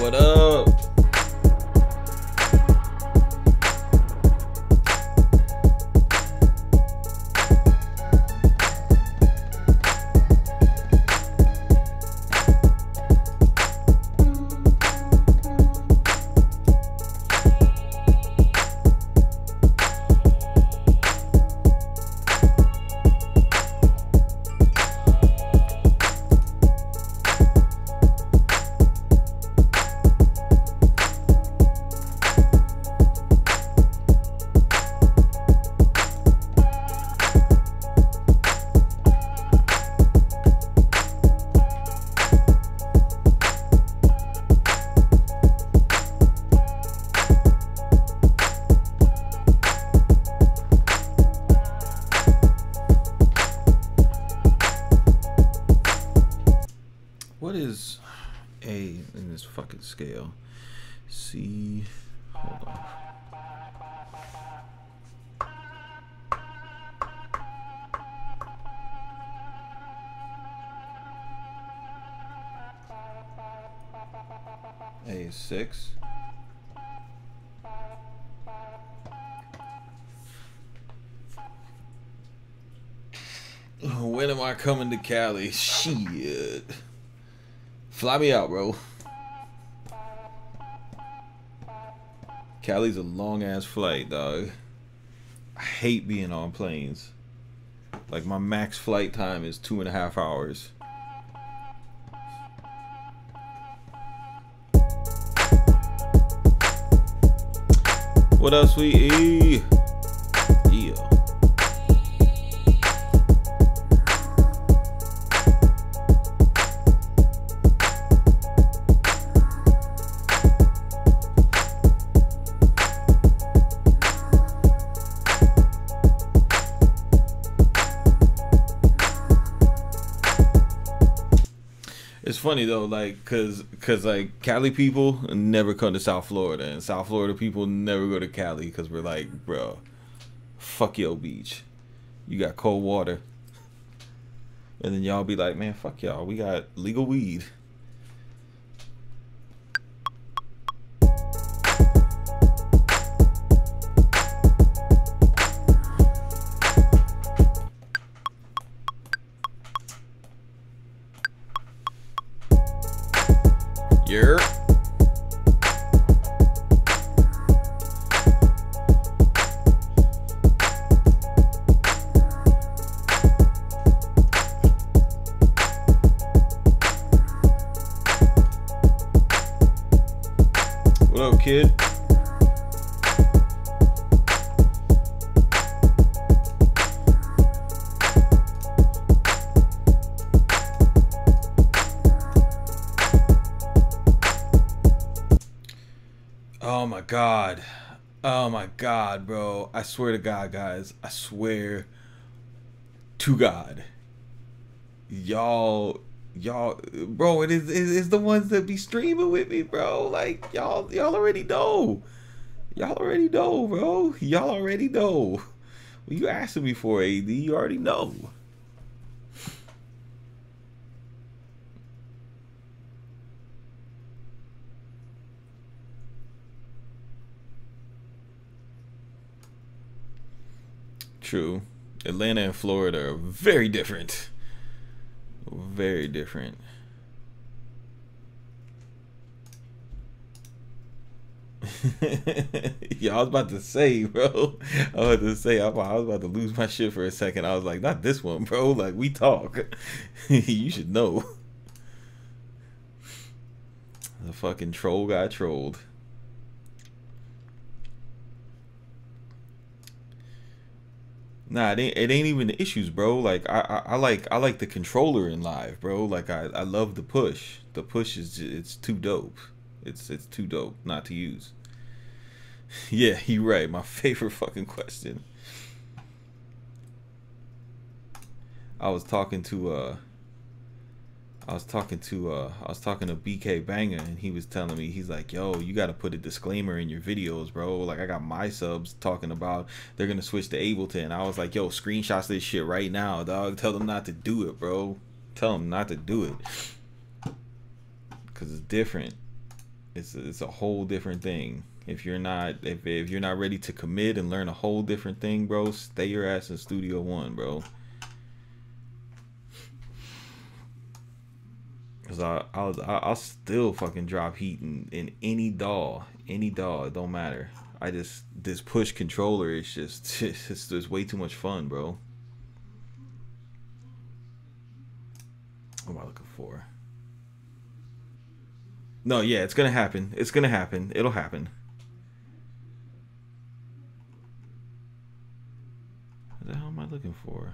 What up? What is A in this fucking scale? C, hold on. A is 6. When am I coming to Cali? Shit. Fly me out, bro. Cali's a long ass flight, dog. I hate being on planes. Like, my max flight time is 2.5 hours. What up, sweet E? Yeah. It's funny though, like, cause like Cali people never come to South Florida, and South Florida people never go to Cali, cause we're like, bro, fuck your beach, you got cold water, and then y'all be like, man, fuck y'all, we got legal weed. Yeah. What up, kid? Oh my god, bro. I swear to God, guys. I swear to God. Y'all, bro, it's the ones that be streaming with me, bro. Like, y'all already know. Y'all already know, bro. Y'all already know. What you asking me for, AD? You already know. True. Atlanta and Florida are very different. Very different. Yeah, I was about to say, bro. I was about to say, I was about to lose my shit for a second. I was like, not this one, bro. Like, we talk. You should know. The fucking troll got trolled. Nah, it ain't even the issues, bro. Like, I like the controller in live, bro. Like, I love the push. The push is, it's too dope. It's too dope not to use. Yeah, you're right. My favorite fucking question. I was talking to BK Banger, and he was telling me, he's like, yo, you got to put a disclaimer in your videos, bro. Like, I got my subs talking about they're gonna switch to Ableton. I was like, yo, screenshots this shit right now, dog. Tell them not to do it, bro. Tell them not to do it, because it's different. It's a whole different thing. If you're not if you're not ready to commit and learn a whole different thing, bro, stay your ass in Studio One, bro. Cause I'll still fucking drop heat in any DAW, it don't matter. I just, this push controller is just it's way too much fun, bro. What am I looking for? No, yeah, it's gonna happen. It's gonna happen. It'll happen. What the hell am I looking for?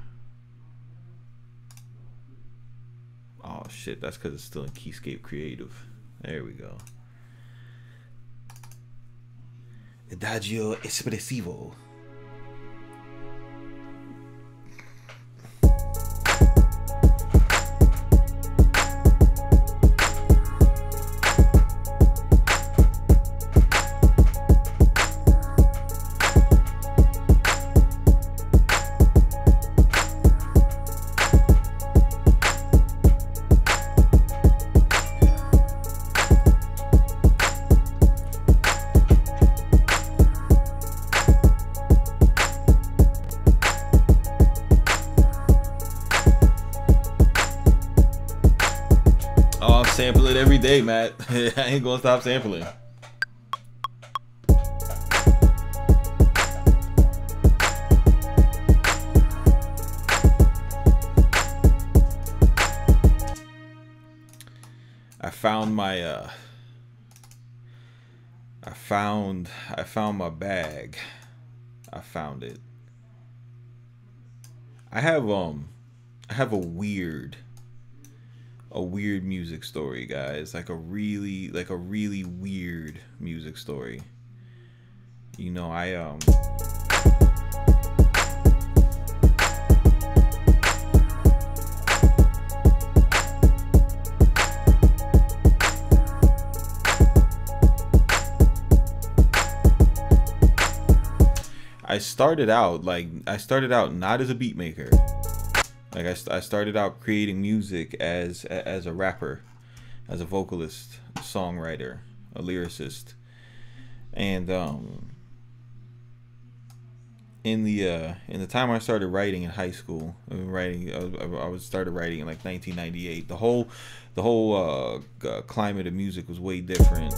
Oh shit, that's because it's still in Keyscape Creative. There we go. Adagio espressivo. Sample it every day, Matt. I ain't gonna stop sampling. I found my I found my bag. I found it. I have a weird music story, guys. Like a really weird music story. You know, I started out not as a beat maker. Like I started out creating music as a rapper, as a vocalist, songwriter, a lyricist, and in the time I started writing in high school, I started writing in like 1998. The whole climate of music was way different.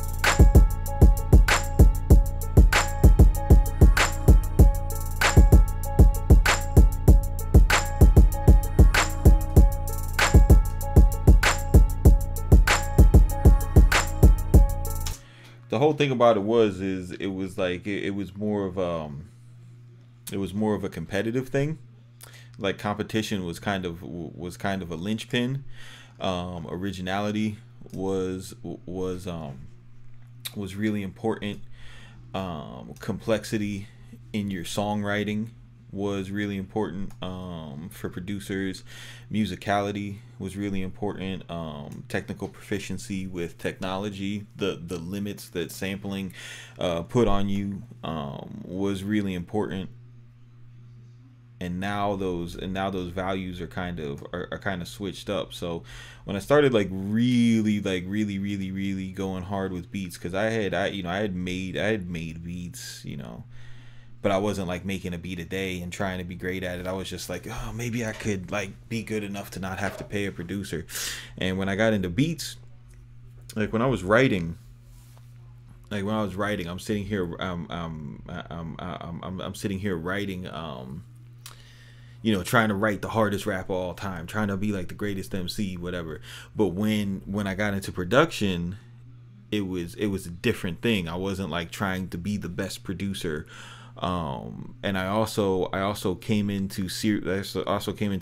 The whole thing about it was more of a competitive thing. Like competition was kind of a linchpin. Originality was really important. Complexity in your songwriting was really important for producers. Musicality was really important. Technical proficiency with technology, the limits that sampling put on you was really important. And now those values are kind of switched up. So when I started really going hard with beats, because I had made beats, you know, but I wasn't like making a beat a day and trying to be great at it. I was just like, oh, maybe I could like be good enough to not have to pay a producer. And when I got into beats, like when I was writing, I'm sitting here, I'm sitting here writing, you know, trying to write the hardest rap of all time, trying to be like the greatest MC, whatever. But when I got into production, it was a different thing. I wasn't like trying to be the best producer. And I also came into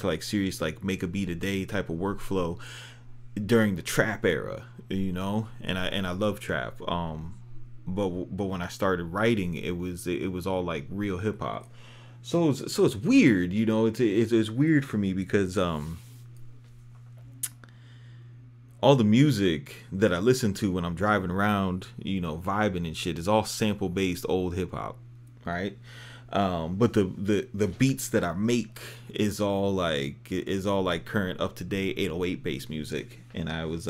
like serious like make a beat a day type of workflow during the trap era, you know, and I love trap. But when I started writing, it was all like real hip hop. So it's weird, you know. It's weird for me because all the music that I listen to when I'm driving around, you know, vibing and shit, is all sample based old hip hop, right? But the beats that I make is all like current, up to date 808 bass music, and I was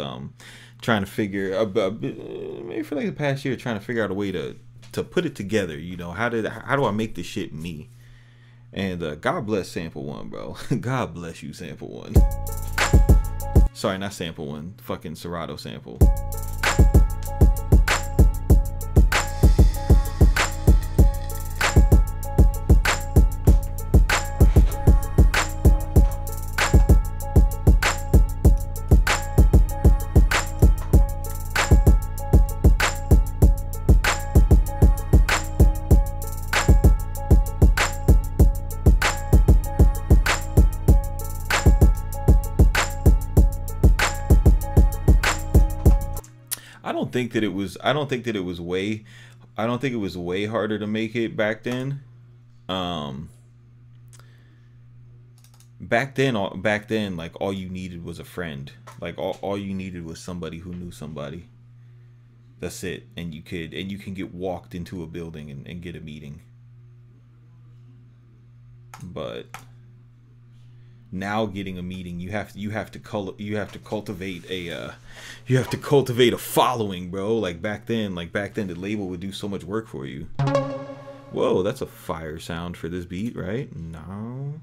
trying to figure maybe for like the past year, trying to figure out a way to put it together. You know, how do I make this shit me? And God bless Sample One, bro. God bless you, Sample One. Sorry, not Sample One. Fucking Serato Sample. I don't think it was way harder to make it back then. Back then, like, all you needed was a friend. Like, all you needed was somebody who knew somebody. That's it. And you can get walked into a building and get a meeting. But now getting a meeting, you have to cultivate a following, bro. Like back then the label would do so much work for you. Whoa, that's a fire sound for this beat, right? No.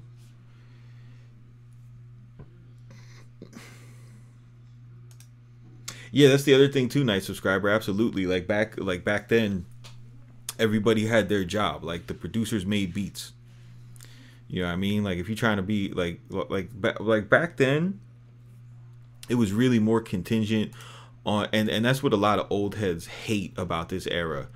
Yeah, that's the other thing too, Night Subscriber. Absolutely. Like back then, everybody had their job. Like the producers made beats. You know what I mean? Like if you're trying to be like back then, it was really more contingent on, and that's what a lot of old heads hate about this era.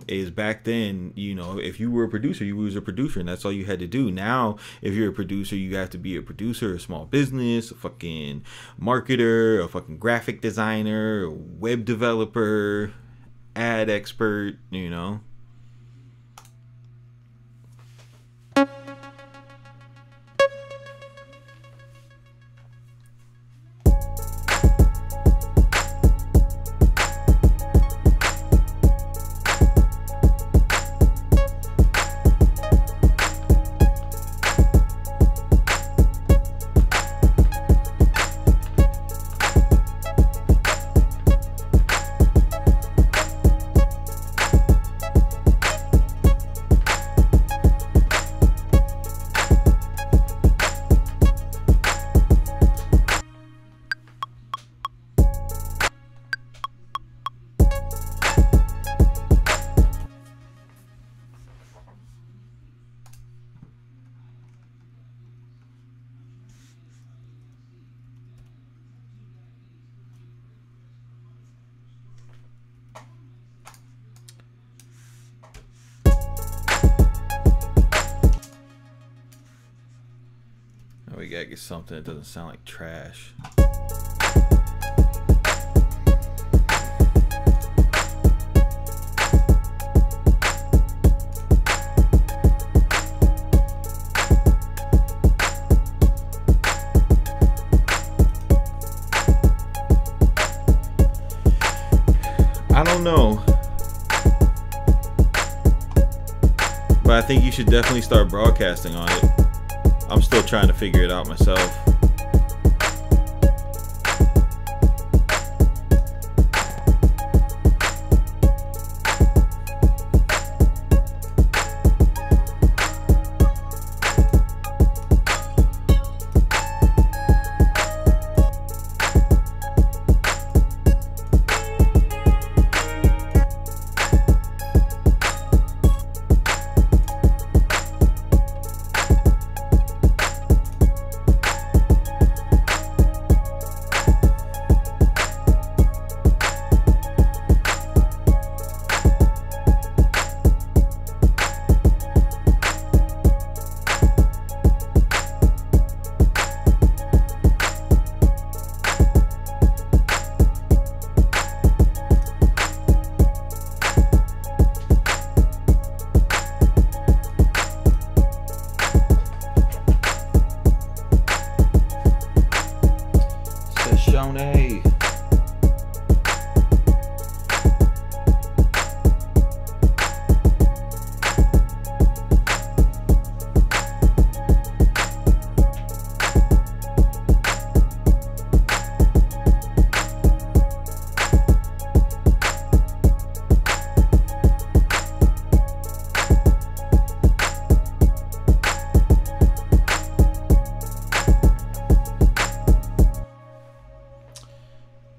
Is back then, you know, if you were a producer, you was a producer, and that's all you had to do. Now, if you're a producer, you have to be a producer, a small business, a fucking marketer, a fucking graphic designer, a web developer, ad expert, you know. We gotta get something that doesn't sound like trash. I don't know, but I think you should definitely start broadcasting on it. I'm still trying to figure it out myself.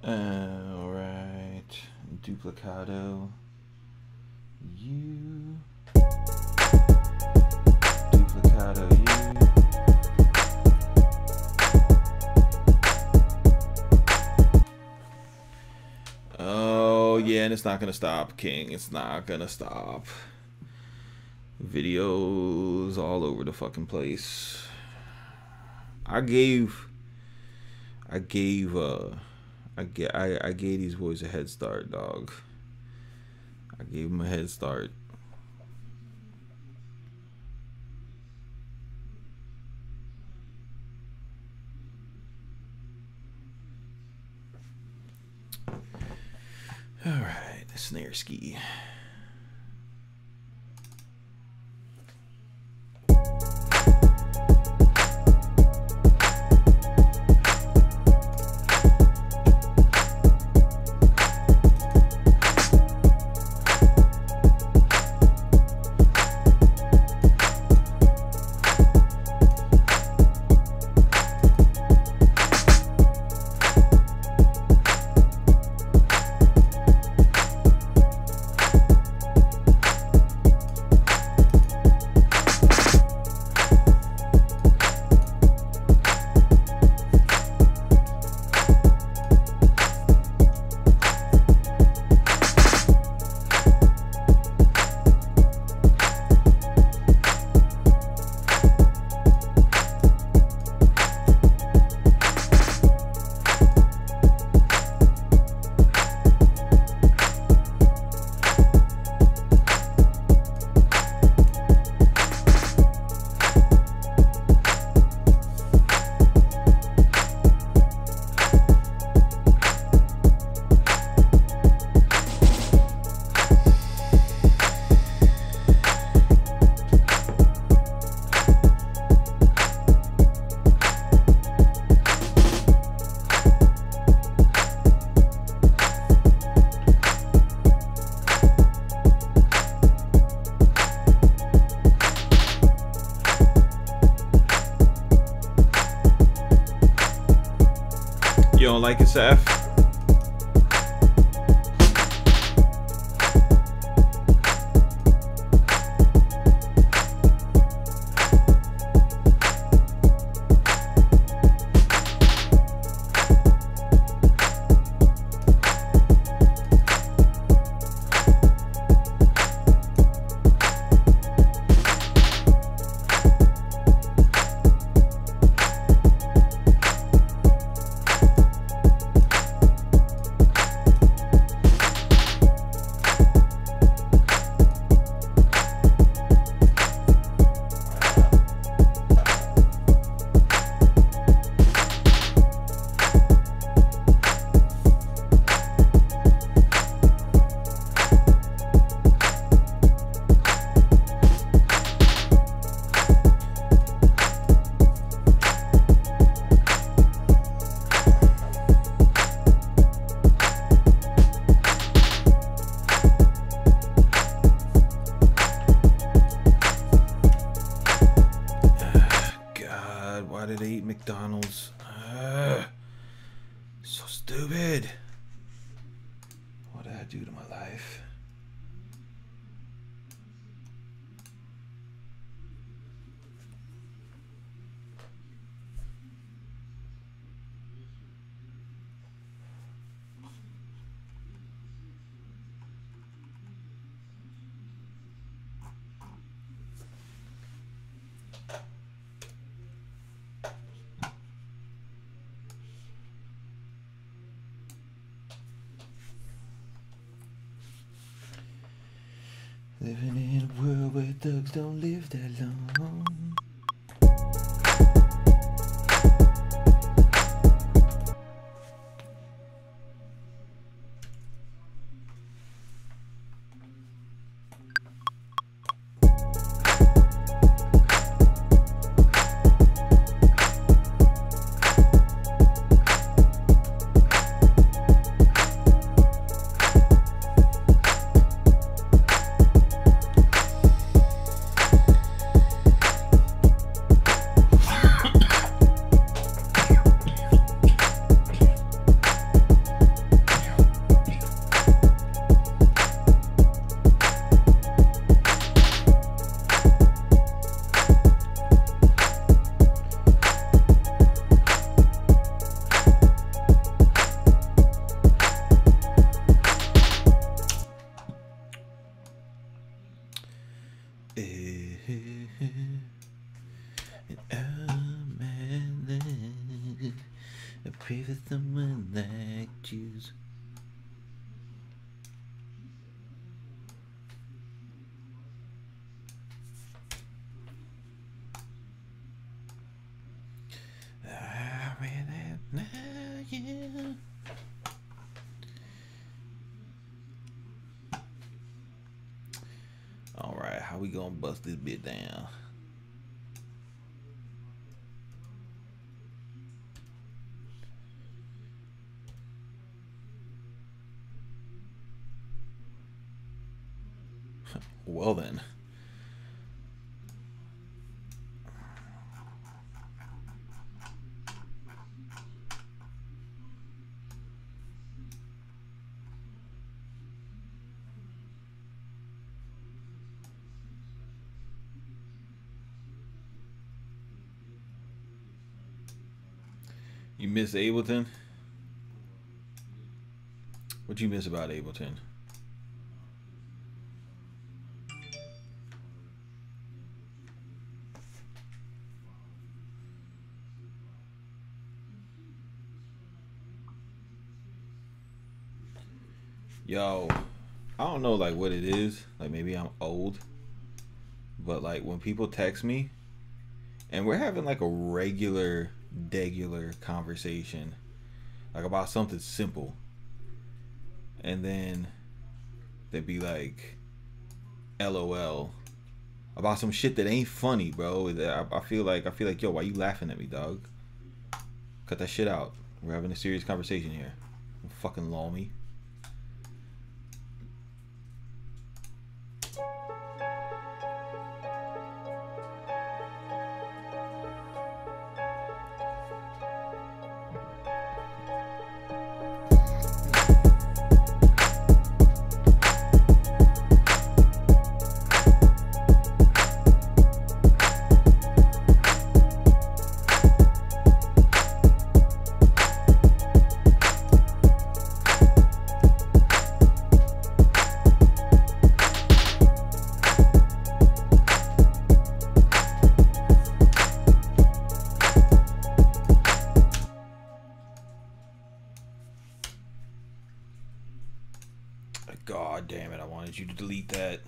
Alright. Duplicado. U. Duplicado U. Oh yeah, and it's not gonna stop, King. It's not gonna stop. Videos all over the fucking place. I gave these boys a head start, dog. I gave them a head start. All right, the snare ski. You don't like it, Seth? Why did I eat McDonald's? So stupid. What did I do to my life? Living in a world where thugs don't live that long. I pray for someone like you. All right, how we gonna bust this bit down? Well then. You miss Ableton? What'd you miss about Ableton? Yo, I don't know like what it is. Like maybe I'm old. But like when people text me and we're having like a regular conversation like about something simple, and then they'd be like LOL about some shit that ain't funny, bro. I feel like yo, why you laughing at me, dog? Cut that shit out. We're having a serious conversation here. Don't fucking lull me. God damn it, I wanted you to delete that.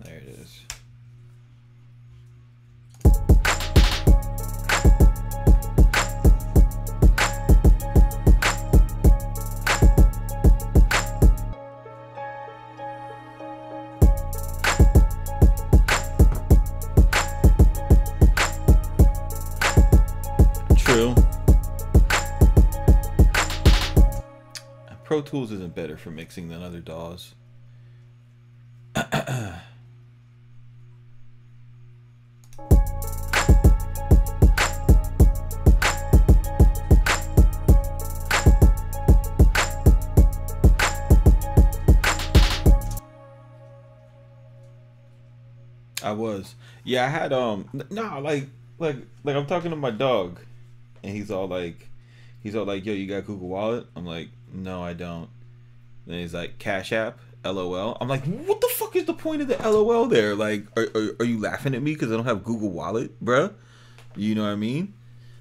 There it is. True. Pro Tools isn't better for mixing than other DAWs. I was. Yeah, I had nah, like I'm talking to my dog and he's all like, yo, you got Google Wallet? I'm like, no, I don't. Then he's like, Cash App, LOL. I'm like, what the fuck is the point of the LOL there? Like, are you laughing at me because I don't have Google Wallet, bruh? You know what I mean?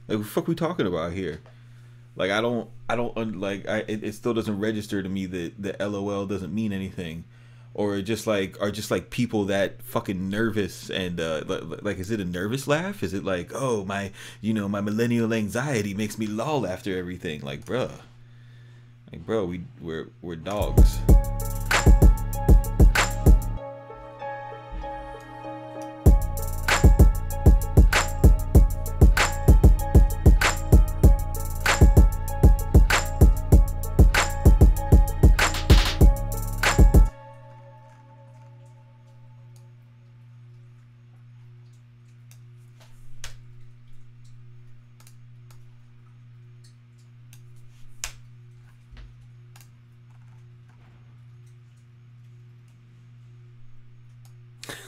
Like, what the fuck we talking about here? Like, it still doesn't register to me that the LOL doesn't mean anything. Or are just like people that fucking nervous and like is it a nervous laugh? Is it like, oh, my millennial anxiety makes me lol after everything? Like, bruh, we're dogs.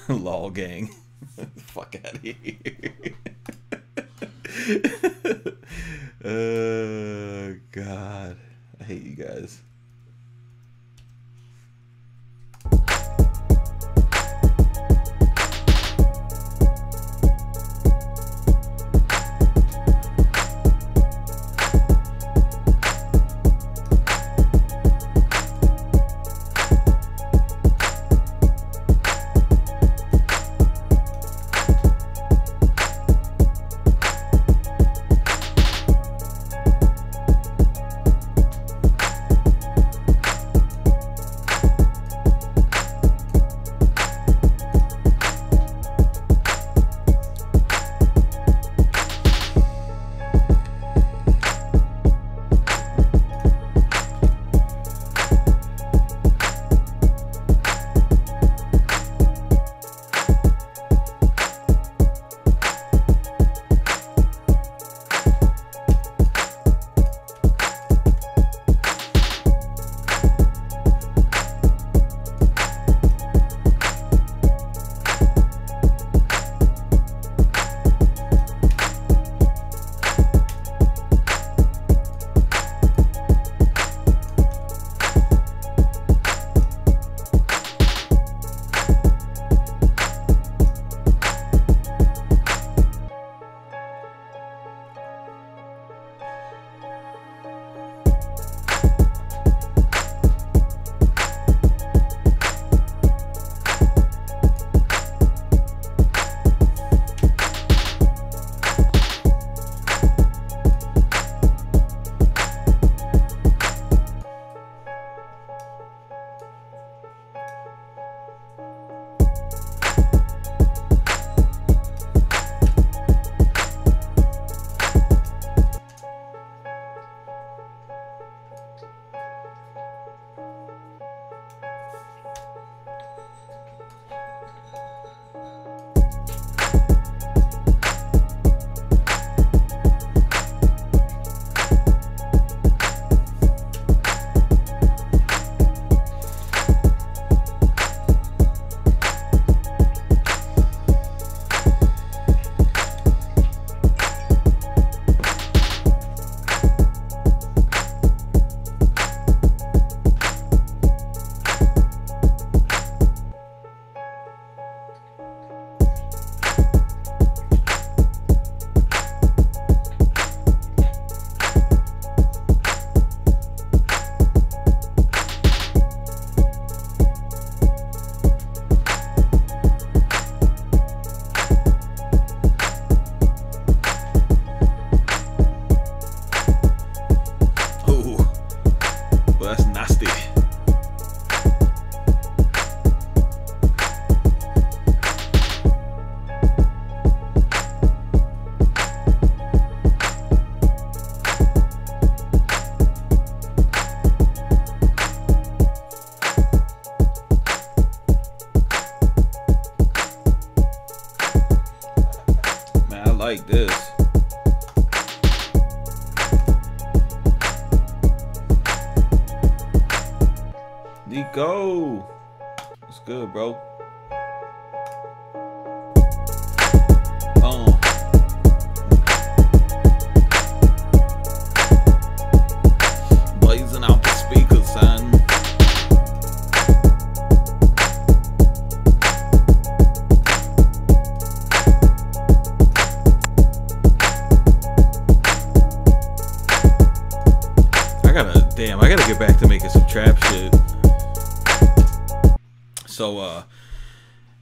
Lol gang. Fuck out of here. Oh God, I hate you guys. go. What's good, bro? Blazing out the speakers, son. I gotta get back to making some trap shit. So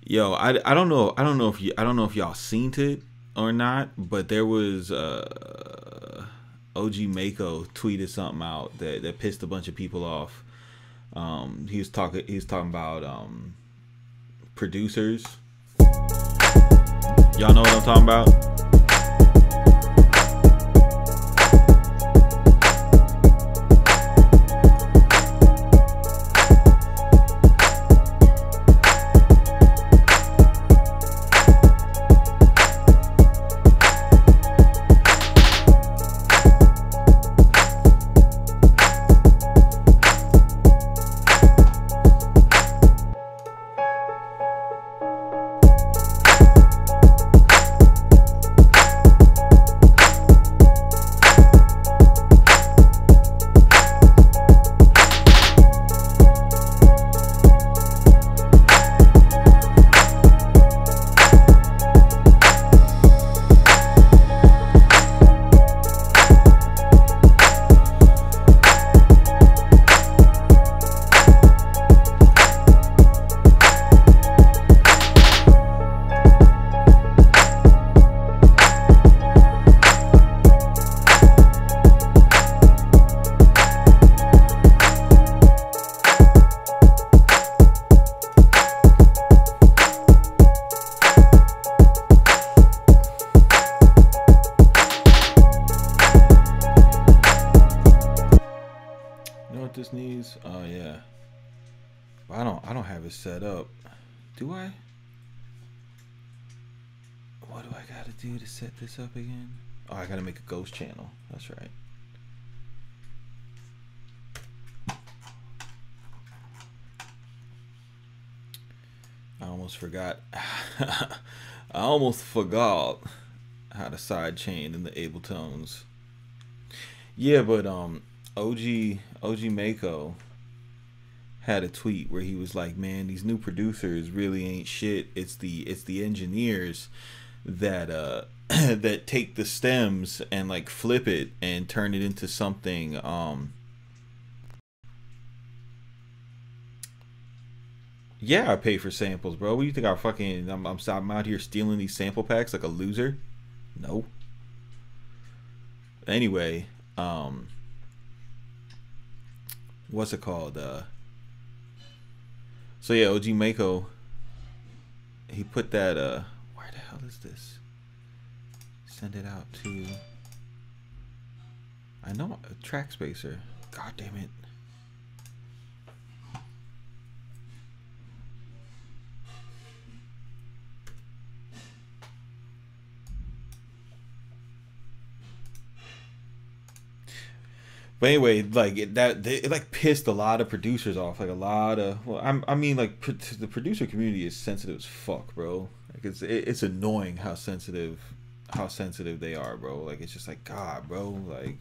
yo, I don't know if y'all seen it or not, but there was OG Mako tweeted something out that pissed a bunch of people off. He was talking about producers. Y'all know what I'm talking about? This needs, oh yeah, I don't have it set up, do I? What do I gotta do to set this up again? Oh, I gotta make a ghost channel, that's right. I almost forgot I almost forgot how to sidechain in the Abletones. Yeah, but OG Mako had a tweet where he was like, man, these new producers really ain't shit. It's the engineers that that take the stems and like flip it and turn it into something yeah, I pay for samples, bro. What do you think? I'm out here stealing these sample packs like a loser? No. Anyway, what's it called? So yeah, OG Mako, he put that where the hell is this? Send it out to, I know, a track spacer. God damn it. But anyway, like it like pissed a lot of producers off. Like a lot of, well, I mean, like the producer community is sensitive as fuck, bro. Like it's annoying how sensitive they are, bro. Like it's just like, God, bro. Like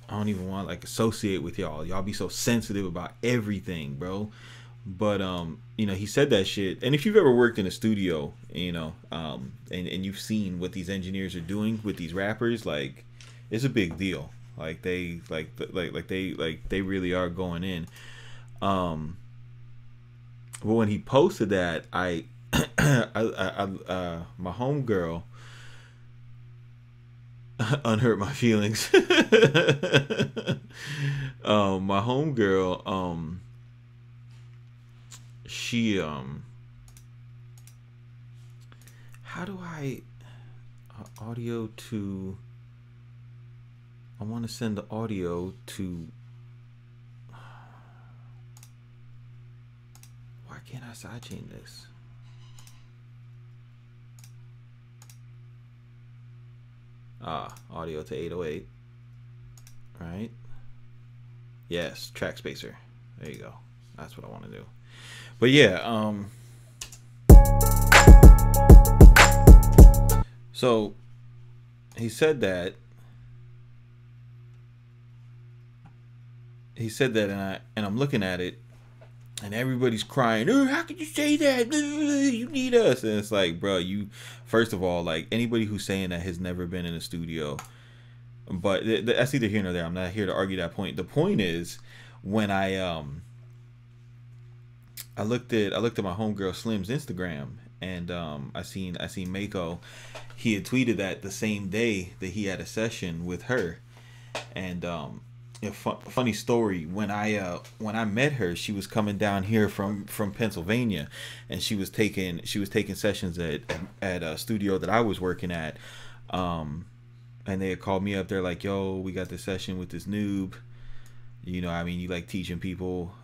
I don't even want like associate with y'all. Y'all be so sensitive about everything, bro. But you know, he said that shit. And if you've ever worked in a studio, you know, and you've seen what these engineers are doing with these rappers, like it's a big deal. Like they really are going in. But when he posted that, my homegirl unhurt my feelings. My homegirl, she how do I audio to? I want to send the audio to. Why can't I sidechain this? Audio to 808. Right? Yes, track spacer. There you go. That's what I want to do. But yeah, so he said that. And I'm looking at it, and everybody's crying. Oh, how could you say that? You need us. And it's like, bro, you, first of all, like, anybody who's saying that has never been in a studio. But that's either here nor there. I'm not here to argue that point. The point is, when I looked at my homegirl Slim's Instagram, and I seen Mako. He had tweeted that the same day that he had a session with her, and a funny story. When I met her, she was coming down here from Pennsylvania, and she was taking sessions at a studio that I was working at, and they had called me up. They're like, "Yo, we got this session with this noob. You know, I mean, you like teaching people.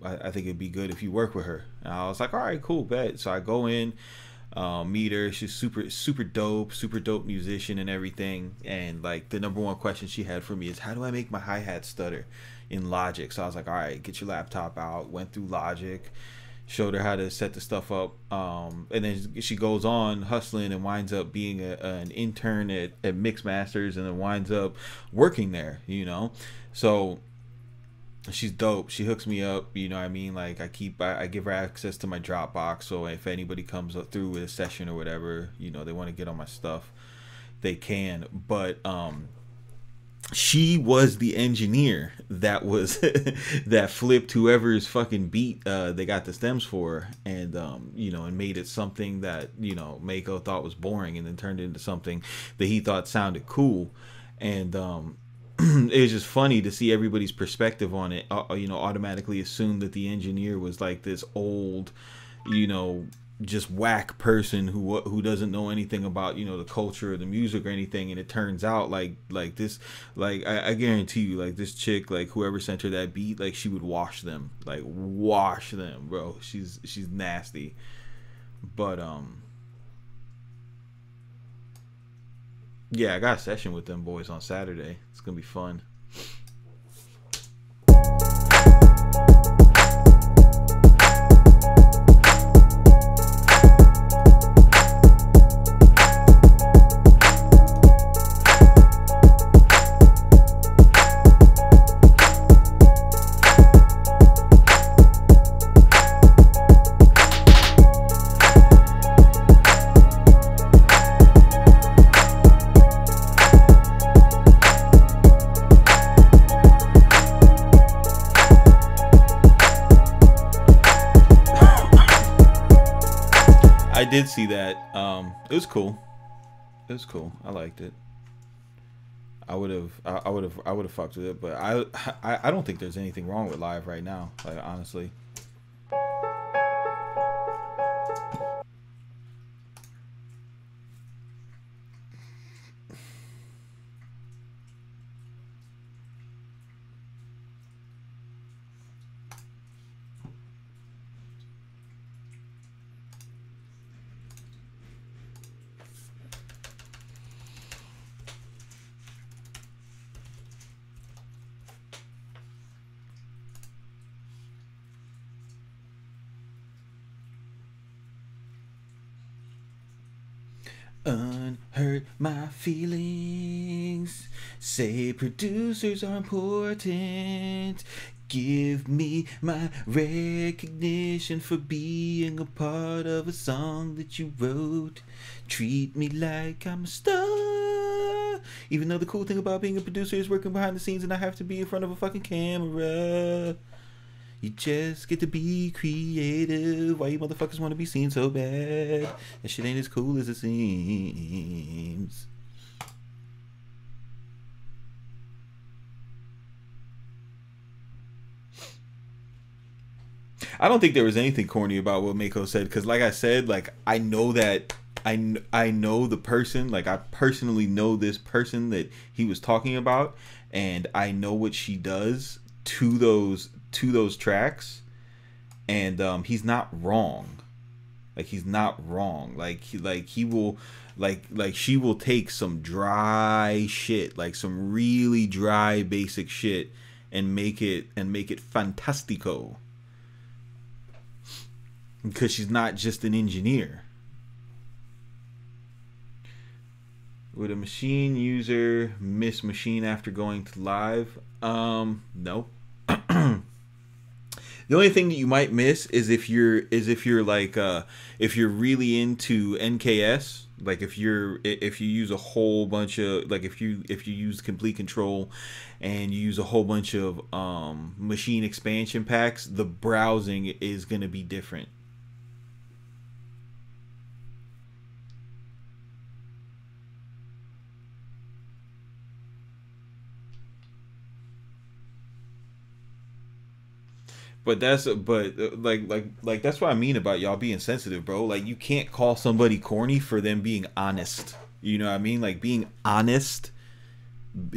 I think it'd be good if you work with her." And I was like, "All right, cool, bet." So I go in, meet her. She's super dope musician and everything. And like the number one question she had for me is, how do I make my hi-hat stutter in Logic? So I was like, all right, get your laptop out. Went through Logic, showed her how to set the stuff up, and then she goes on hustling and winds up being an intern at Mixmasters, and then winds up working there, you know. So she's dope. She hooks me up, you know what I mean? Like, I give her access to my Dropbox, so if anybody comes up through with a session or whatever, you know, they want to get on my stuff, they can. But she was the engineer that was that flipped whoever's fucking beat they got the stems for, and you know, and made it something that, you know, Mako thought was boring, and then turned it into something that he thought sounded cool. And it was just funny to see everybody's perspective on it. You know, automatically assume that the engineer was like this old, you know, just whack person who doesn't know anything about, you know, the culture or the music or anything. And it turns out like this, like I guarantee you, like this chick, like whoever sent her that beat, like she would wash them, bro. She's nasty. But yeah, I got a session with them boys on Saturday. It's gonna be fun. I did see that. It was cool. It was cool. I liked it. I would have fucked with it, but I don't think there's anything wrong with live right now. Like, honestly. Unhurt my feelings. Say producers are important. Give me my recognition for being a part of a song that you wrote. Treat me like I'm a star. Even though the cool thing about being a producer is working behind the scenes and I have to be in front of a fucking camera. You just get to be creative. Why you motherfuckers want to be seen so bad? That shit ain't as cool as it seems. I don't think there was anything corny about what Mako said, because like I said, like I know that I know the person, like I personally know this person that he was talking about, and I know what she does to those tracks, and he's not wrong. Like he's not wrong. Like he will like she will take some dry shit, like some really dry basic shit, and make it fantastico, because she's not just an engineer. Would a machine user miss machine after going to live? No. The only thing that you might miss is if you're like if you're really into NKS, like if you use a whole bunch of, like if you use complete control and you use a whole bunch of machine expansion packs, the browsing is going to be different. But that's like that's what I mean about y'all being sensitive, bro. Like, you can't call somebody corny for them being honest. You know what I mean? Like, being honest,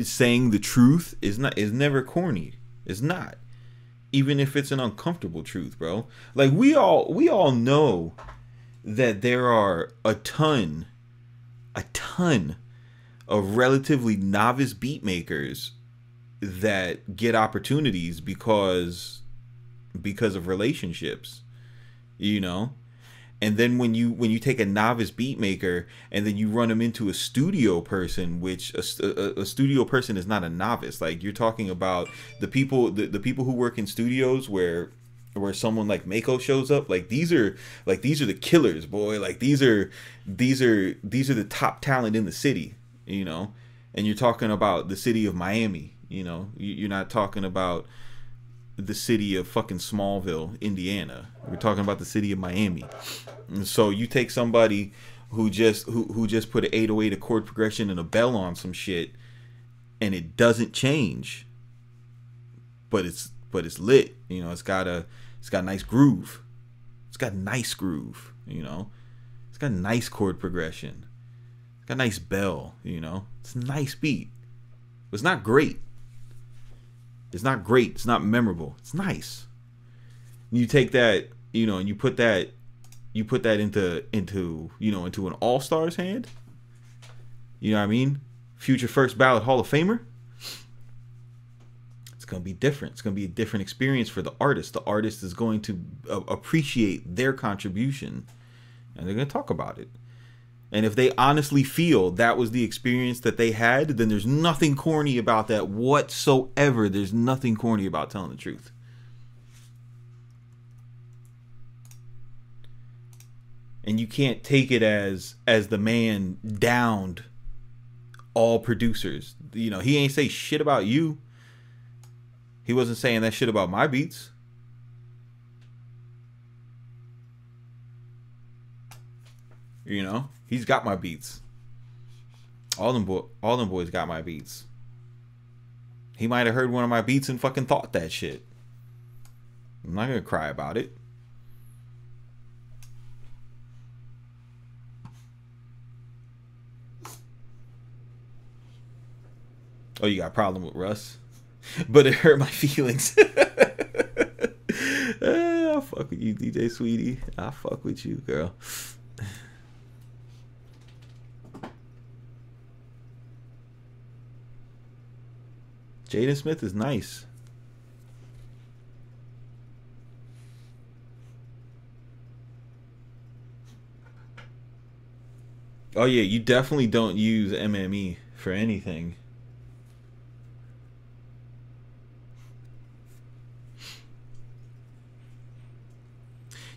saying the truth is never corny. It's not. Even if it's an uncomfortable truth, bro. Like, we all know that there are a ton of relatively novice beat makers that get opportunities because of relationships, you know. And then when you take a novice beat maker and then you run them into a studio person, which a studio person is not a novice. Like, you're talking about the people who work in studios where someone like Mako shows up. Like, these are the killers, boy. Like, these are the top talent in the city, you know. And you're talking about the city of Miami, you know. You're not talking about the city of fucking Smallville, Indiana. We're talking about the city of Miami. And so you take somebody who just put an 808, a chord progression, and a bell on some shit, and it doesn't change, but it's lit. You know, it's got a nice groove. It's got nice groove. You know, it's got nice chord progression. It's got a nice bell. You know, it's a nice beat. It's not great. It's not great. It's not memorable. It's nice. You take that, you know, and you put that into an all-star's hand. You know what I mean? Future first ballot Hall of Famer. It's going to be different. It's going to be a different experience for the artist. The artist is going to appreciate their contribution, and they're going to talk about it. And if they honestly feel that was the experience that they had, then there's nothing corny about that whatsoever. There's nothing corny about telling the truth. And you can't take it as the man downed all producers. You know, he ain't say shit about you. He wasn't saying that shit about my beats. You know, he's got my beats. All them boys got my beats. He might have heard one of my beats and fucking thought that shit. I'm not gonna cry about it. Oh, you got a problem with Russ? But it hurt my feelings. I fuck with you, DJ Sweetie. I fuck with you, girl. Jaden Smith is nice. Oh yeah, you definitely don't use MME for anything.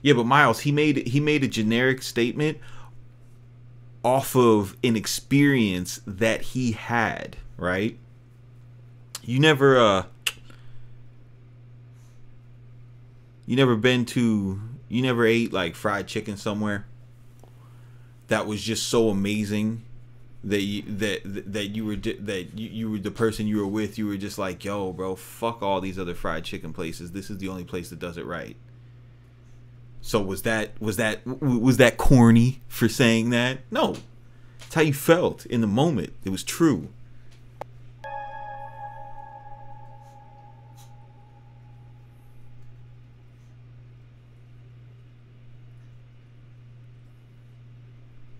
Yeah, but Miles, he made a generic statement off of an experience that he had, right? You never ate like fried chicken somewhere that was just so amazing that you were the person you were with, you were just like, yo, bro, fuck all these other fried chicken places. This is the only place that does it right. So was that corny for saying that? No. It's how you felt in the moment. It was true.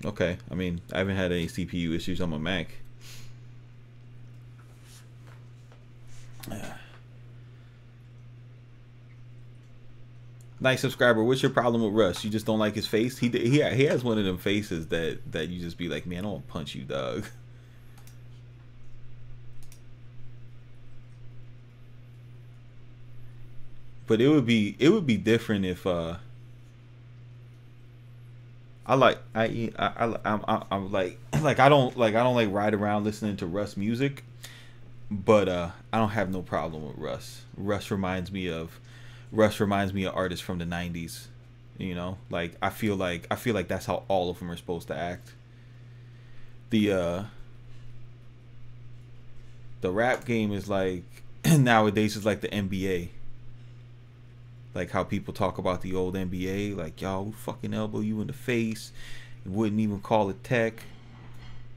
Okay, I mean, I haven't had any CPU issues on my Mac. Nice subscriber. What's your problem with Russ? You just don't like his face. He has one of them faces that you just be like, man, I don't punch you, dog. But it would be different if I'm like I don't like ride around listening to Russ music, but I don't have no problem with Russ. Russ reminds me of artists from the 90s. You know, like I feel like that's how all of them are supposed to act. The rap game is like nowadays is like the NBA. Like how people talk about the old NBA, like y'all we fucking elbow you in the face, wouldn't even call it tech.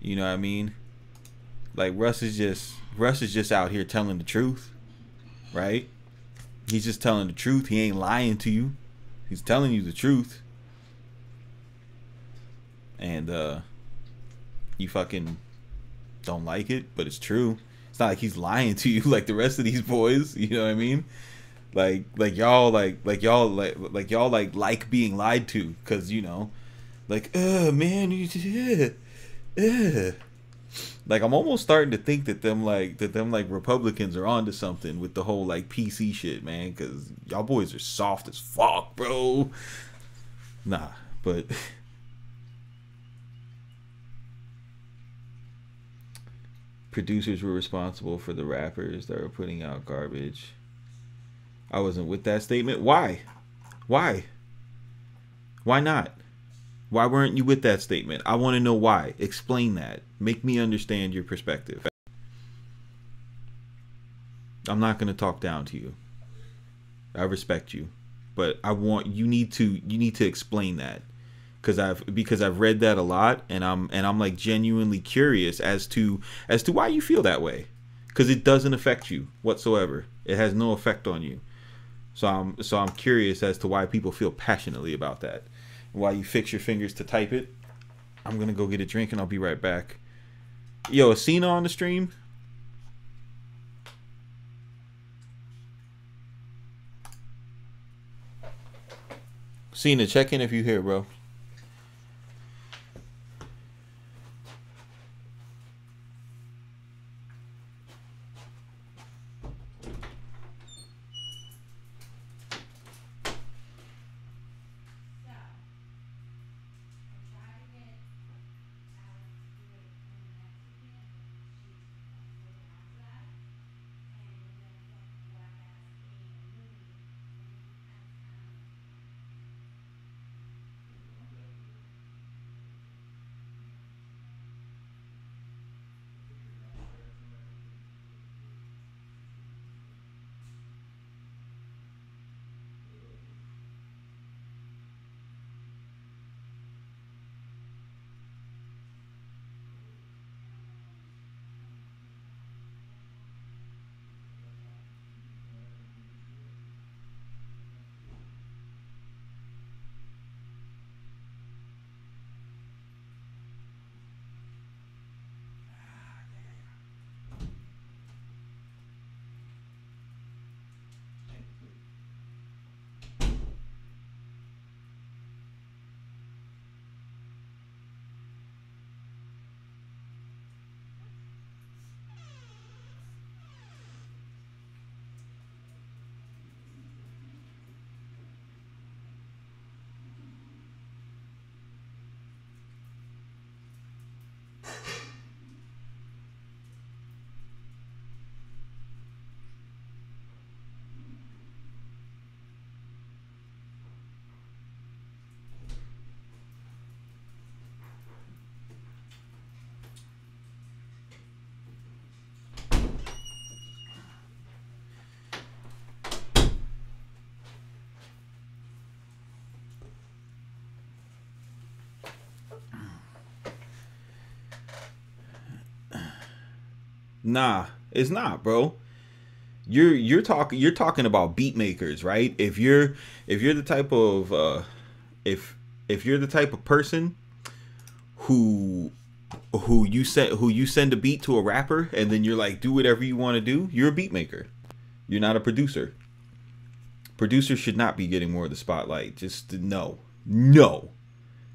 You know what I mean? Like Russ is just out here telling the truth, right? He's just telling the truth. He ain't lying to you. He's telling you the truth. And you fucking don't like it, but it's true. It's not like he's lying to you like the rest of these boys. You know what I mean? Like y'all like being lied to, cause you know, like man, like I'm almost starting to think that them Republicans are onto something with the whole like PC shit, man, cause y'all boys are soft as fuck, bro. Nah, but producers were responsible for the rappers that were putting out garbage. I wasn't with that statement. Why? Why not? Why weren't you with that statement? I want to know why. Explain that. Make me understand your perspective. I'm not going to talk down to you. I respect you, but you need to explain that, because I've read that a lot, and I'm like genuinely curious as to why you feel that way, because it doesn't affect you whatsoever. It has no effect on you. So I'm curious as to why people feel passionately about that. Why you fix your fingers to type it. I'm gonna go get a drink and I'll be right back. Yo, is Cena on the stream? Cena, check in if you here, bro. Nah, it's not, bro. You're talking about beat makers, right? If you're the type of if you're the type of person who you send a beat to a rapper and then you're like, do whatever you want to do, you're a beat maker. You're not a producer. Producers should not be getting more of the spotlight. Just no. No.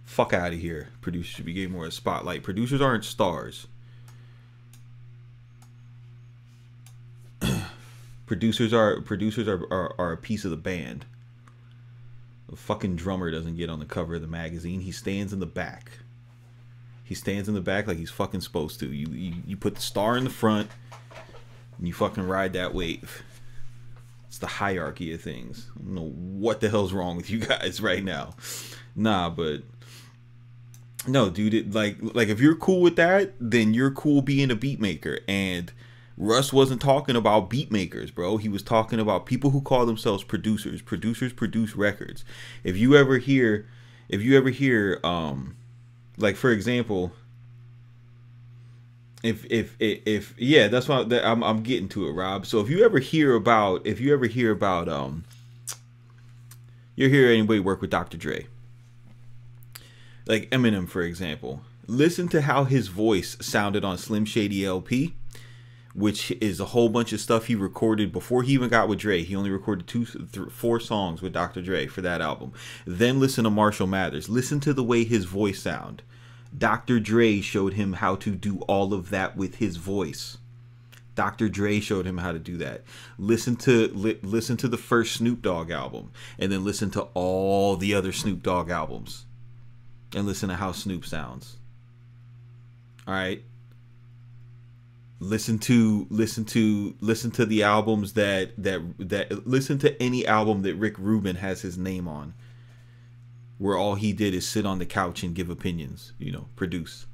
Fuck out of here. Producers should be getting more of the spotlight. Producers aren't stars. Producers are a piece of the band. The fucking drummer doesn't get on the cover of the magazine. He stands in the back. He stands in the back like he's fucking supposed to. You put the star in the front and you fucking ride that wave. It's the hierarchy of things. I don't know what the hell's wrong with you guys right now. Nah, but no, dude, like if you're cool with that, then you're cool being a beat maker. And Russ wasn't talking about beat makers, bro. He was talking about people who call themselves producers. Producers produce records. If you ever hear like, for example, if yeah, that's why I'm getting to it, Rob. So if you ever hear about you hear anybody work with Dr. Dre, like Eminem, for example, listen to how his voice sounded on Slim Shady LP, which is a whole bunch of stuff he recorded before he even got with Dre. He only recorded 4 songs with Dr. Dre for that album. Then listen to Marshall Mathers. Listen to the way his voice sound. Dr. Dre showed him how to do all of that with his voice. Dr. Dre showed him how to do that. Listen to the first Snoop Dogg album, and then listen to all the other Snoop Dogg albums, and listen to how Snoop sounds. All right. Listen to the albums that listen to any album that Rick Rubin has his name on, where all he did is sit on the couch and give opinions, produce.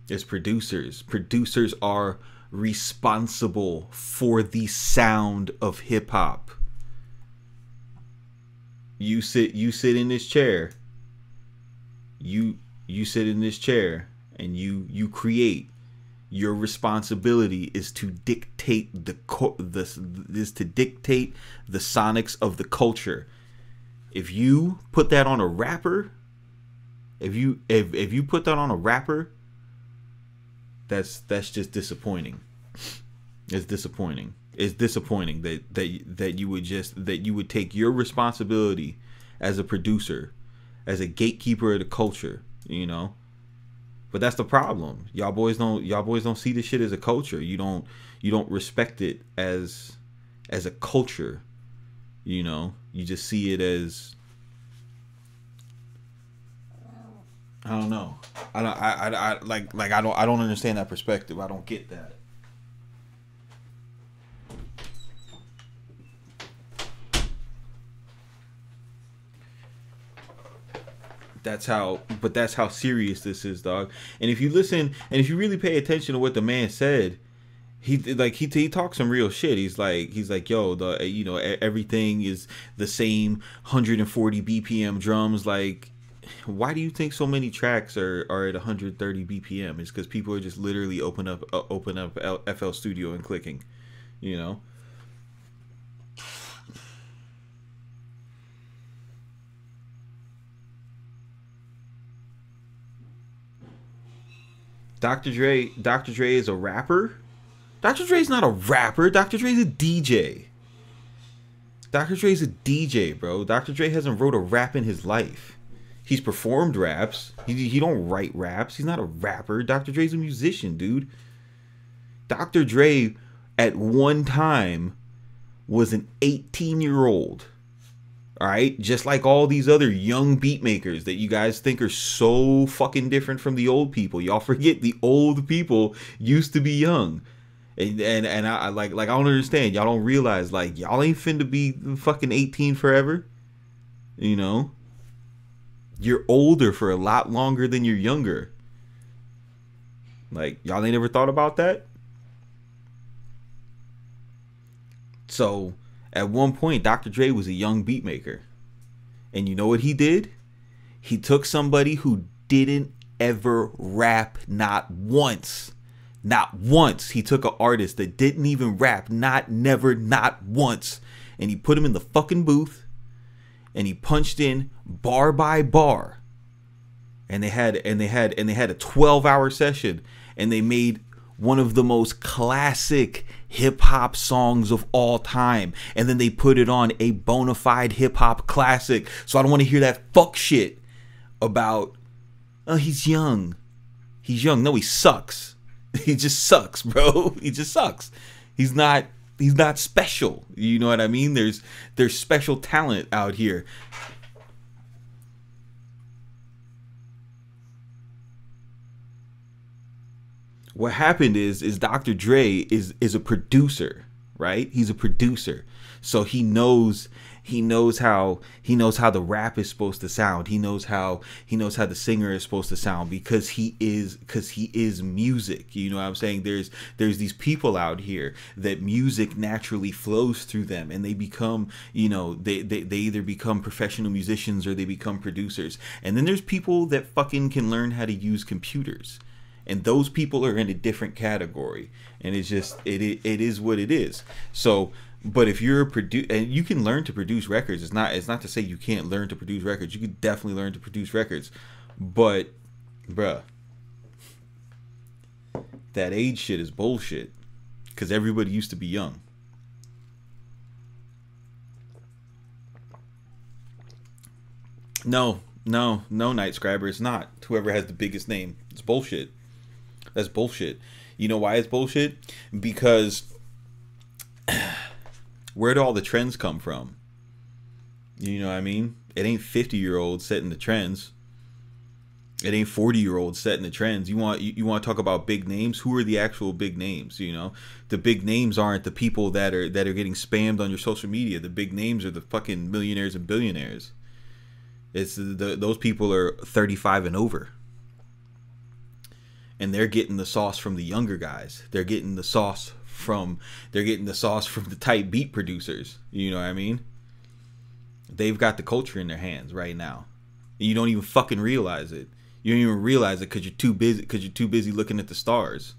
It's producers. Producers are responsible for the sound of hip hop. You sit in this chair. You sit in this chair and you create. Your responsibility is to dictate the sonics of the culture. If you put that on a rapper, if you put that on a rapper, that's just disappointing. It's disappointing. It's disappointing that you would take your responsibility as a producer, as a gatekeeper of the culture, But that's the problem. Y'all boys don't see this shit as a culture. You don't respect it as a culture. You just see it as, I don't know. I don't understand that perspective. I don't get that. That's how serious this is, dog. And if you listen, and if you really pay attention to what the man said, he talks some real shit. He's like, yo, everything is the same 140 BPM drums. Like, why do you think so many tracks are at 130 BPM? It's because people are just literally open up FL Studio and clicking, Dr. Dre is a rapper? Dr. Dre's not a rapper. Dr. Dre's a DJ. Dr. Dre's a DJ, bro. Dr. Dre hasn't wrote a rap in his life. He's performed raps. He don't write raps. He's not a rapper. Dr. Dre's a musician, dude. Dr. Dre at one time was an 18-year-old. All right, just like all these other young beat makers that you guys think are so fucking different from the old people. Y'all forget the old people used to be young, and I like I don't understand. Y'all don't realize like y'all ain't finna be fucking 18 forever. You're older for a lot longer than you're younger. Like y'all ain't ever thought about that. So. At one point, Dr. Dre was a young beat maker. And you know what he did? He took somebody who didn't ever rap, not once. Not once. He took an artist that didn't even rap, not once. And he put him in the fucking booth. And he punched in bar by bar. And they had a 12-hour session. And they made one of the most classic hip hop songs of all time, and then they put it on a bona fide hip hop classic. So I don't want to hear that fuck shit about, oh, he's young. He's young. No, he sucks. He just sucks, bro. He just sucks. He's not special. You know what I mean? There's special talent out here. What happened is Dr. Dre is a producer, right? He's a producer. So he knows how the rap is supposed to sound. He knows how the singer is supposed to sound because he is music. You know what I'm saying? There's these people out here that music naturally flows through them, and they become, you know, they either become professional musicians or they become producers. And then there's people that fucking can learn how to use computers. And those people are in a different category, and it's just it is what it is. So, but if you're a and you can learn to produce records. It's not to say you can't learn to produce records. You can definitely learn to produce records, but, bruh, that age shit is bullshit. Because everybody used to be young. No, Night Scriber, it's not. Whoever has the biggest name, it's bullshit. That's bullshit. You know why it's bullshit? Because where do all the trends come from? You know what I mean? It ain't 50-year-olds setting the trends. It ain't 40-year-olds setting the trends. You want to talk about big names? Who are the actual big names? You know, the big names aren't the people that are getting spammed on your social media. The big names are the fucking millionaires and billionaires. It's those people are 35 and over. And they're getting the sauce from the younger guys. They're getting the sauce from the type beat producers. You know what I mean? They've got the culture in their hands right now. And you don't even fucking realize it. You don't even realize it because you're too busy looking at the stars.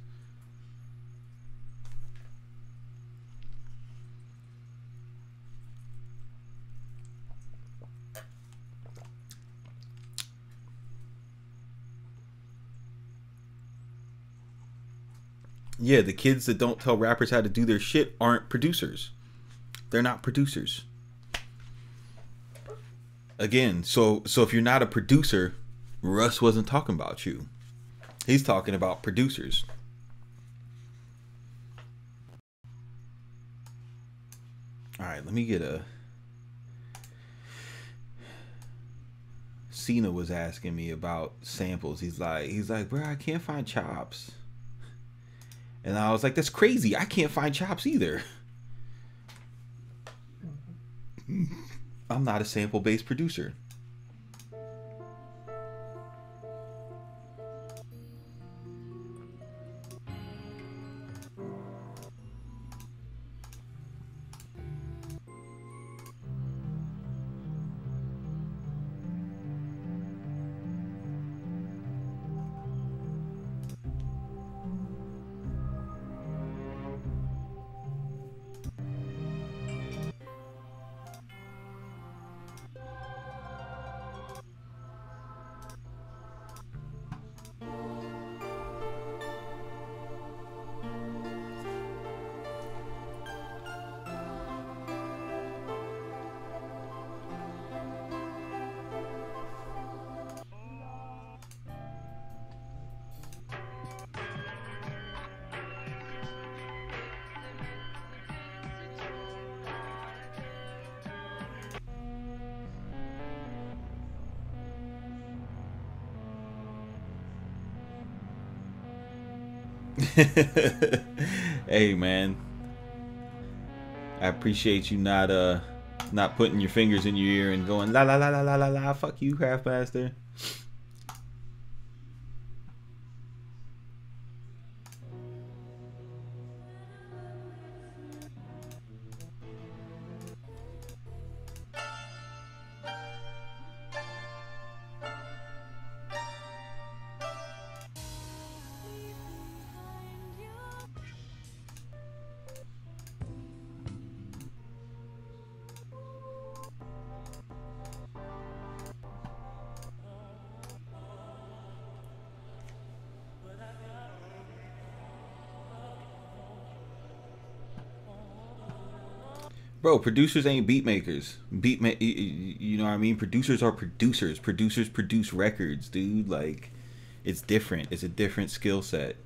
Yeah, the kids that don't tell rappers how to do their shit aren't producers. They're not producers. Again, so if you're not a producer, Russ wasn't talking about you. He's talking about producers. All right, let me get a... Cena was asking me about samples. He's like, bro, I can't find chops. And I was like, that's crazy. I can't find chops either. I'm not a sample-based producer. Hey man, I appreciate you not putting your fingers in your ear and going la la la la la la la. Fuck you, Craftmaster. Bro, producers ain't beat makers. You know what I mean? Producers are producers. Producers produce records, dude. Like, it's different. It's a different skill set.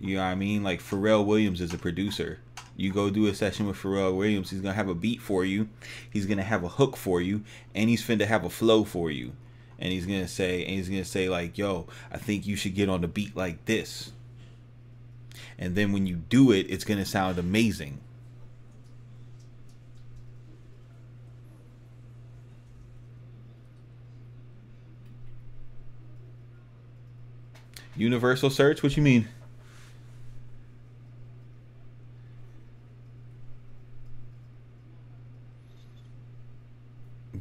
You know what I mean? Like, Pharrell Williams is a producer. You go do a session with Pharrell Williams, he's gonna have a beat for you, he's gonna have a hook for you, and he's finna have a flow for you. And he's gonna say like, yo, I think you should get on the beat like this. And then when you do it, it's gonna sound amazing. Universal search? What you mean?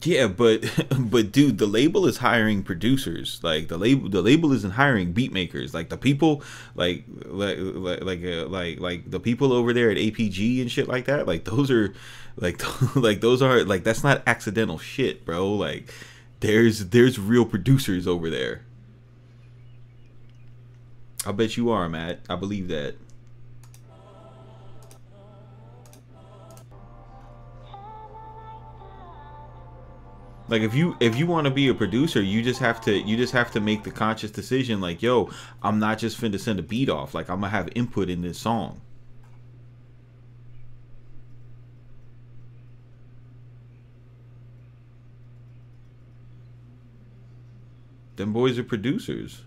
Yeah, but but dude, the label is hiring producers. Like the label isn't hiring beat makers. Like the people, like the people over there at APG and shit like that. Like those are, like like those are like that's not accidental shit, bro. Like there's real producers over there. I bet you are, Matt. I believe that. Like if you want to be a producer, you just have to make the conscious decision like, yo, I'm not just finna send a beat off. Like I'm gonna have input in this song. Them boys are producers.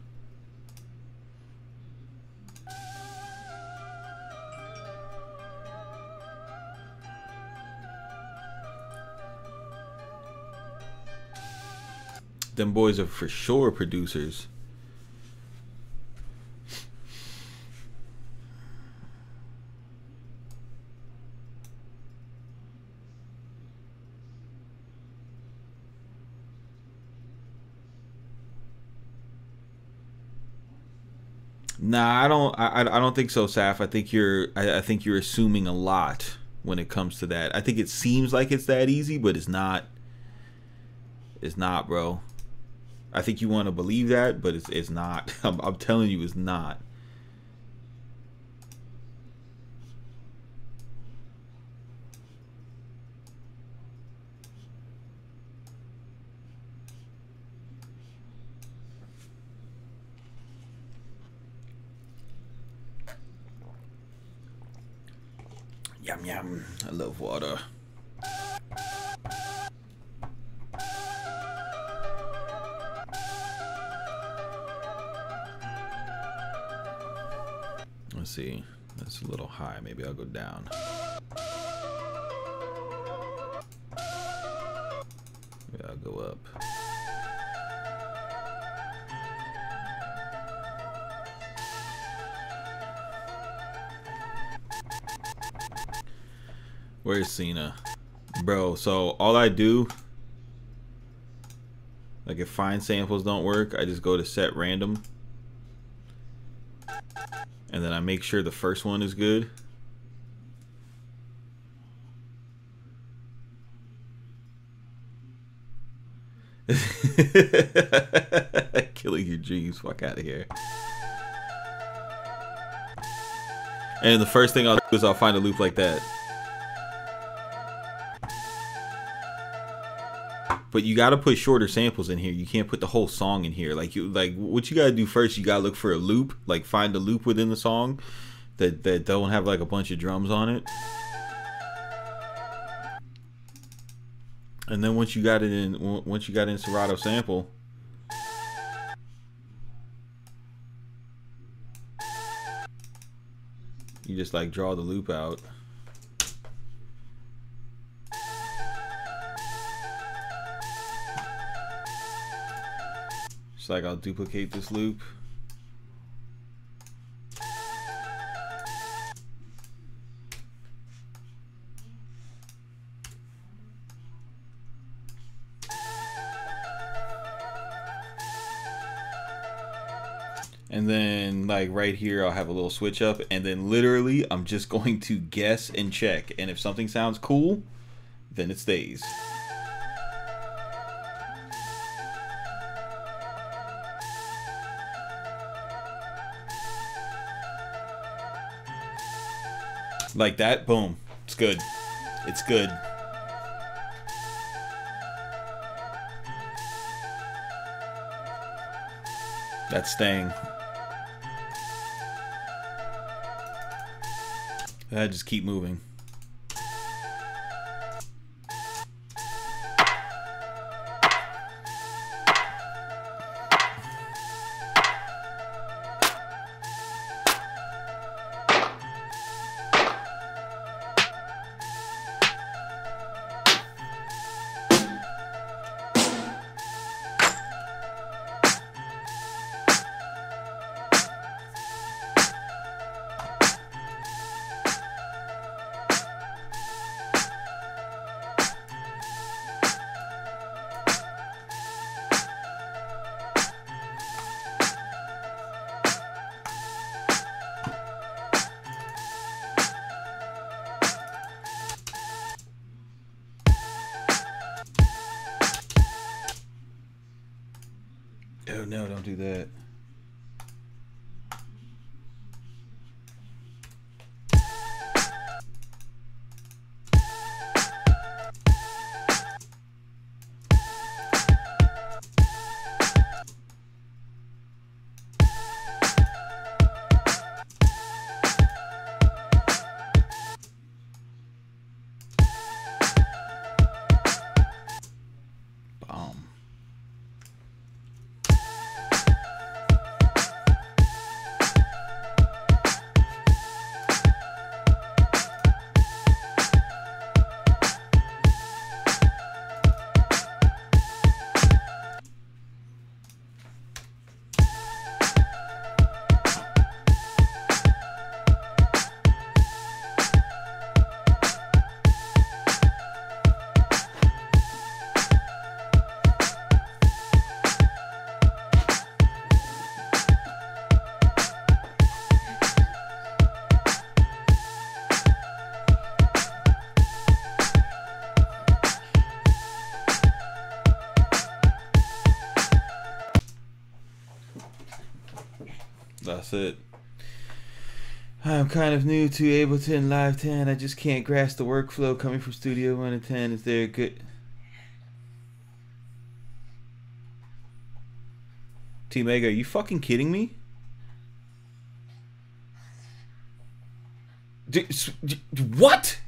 Them boys are for sure producers. Nah, I don't think so, Saf. I think you're assuming a lot when it comes to that. I think it seems like it's that easy, but it's not. It's not, bro. I think you want to believe that, but it's not. I'm telling you, it's not. Yum yum. I love water. Let's see. That's a little high. Maybe I'll go down. Maybe I'll go up. Where's Cena? Bro, so all I do, like if find samples don't work, I just go to set random. And then I make sure the first one is good. Killing your dreams. Fuck out of here. And the first thing I'll do is I'll find a loop like that. But you gotta put shorter samples in here. You can't put the whole song in here. Like what you gotta do first, you gotta look for a loop. Like find a loop within the song that don't have like a bunch of drums on it. And then once you got it in Serato sample, you just like draw the loop out. Just like I'll duplicate this loop. And then like right here I'll have a little switch up, and then literally I'm just going to guess and check, and if something sounds cool, then it stays. Like that, boom, it's good. It's good. That's staying. I just keep moving. Oh no, don't do that. That's it. I'm kind of new to Ableton Live 10. I just can't grasp the workflow coming from Studio 1 and 10. Is there a good... T-Mega, are you fucking kidding me? What?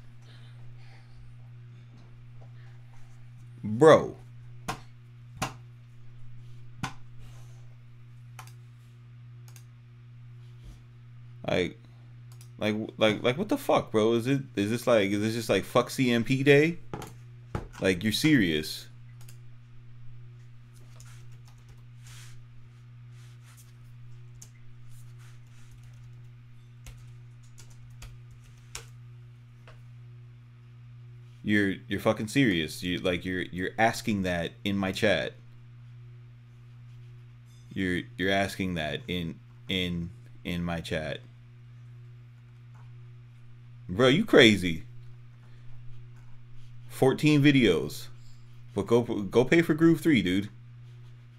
Bro. Like what the fuck, bro? Is this just like fuck CMP day? Like, you're serious? You're fucking serious? You're asking that in my chat. You're asking that in my chat. Bro, you crazy. 14 videos. But go pay for Groove 3, dude.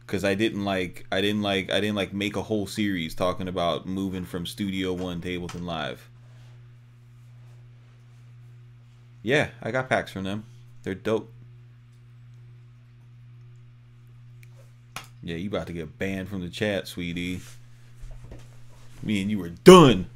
Cause I didn't make a whole series talking about moving from Studio 1 to Ableton Live. Yeah, I got packs from them. They're dope. Yeah, you about to get banned from the chat, sweetie. Me and you were done.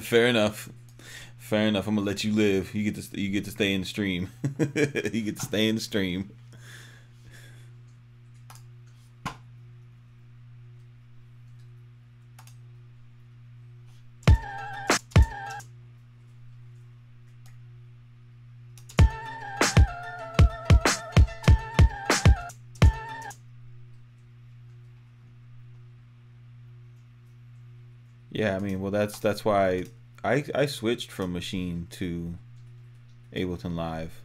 Fair enough. Fair enough. I'm gonna let you live. You get to stay in the stream. You get to stay in the stream. Yeah, I mean, well, that's why I switched from Machine to Ableton Live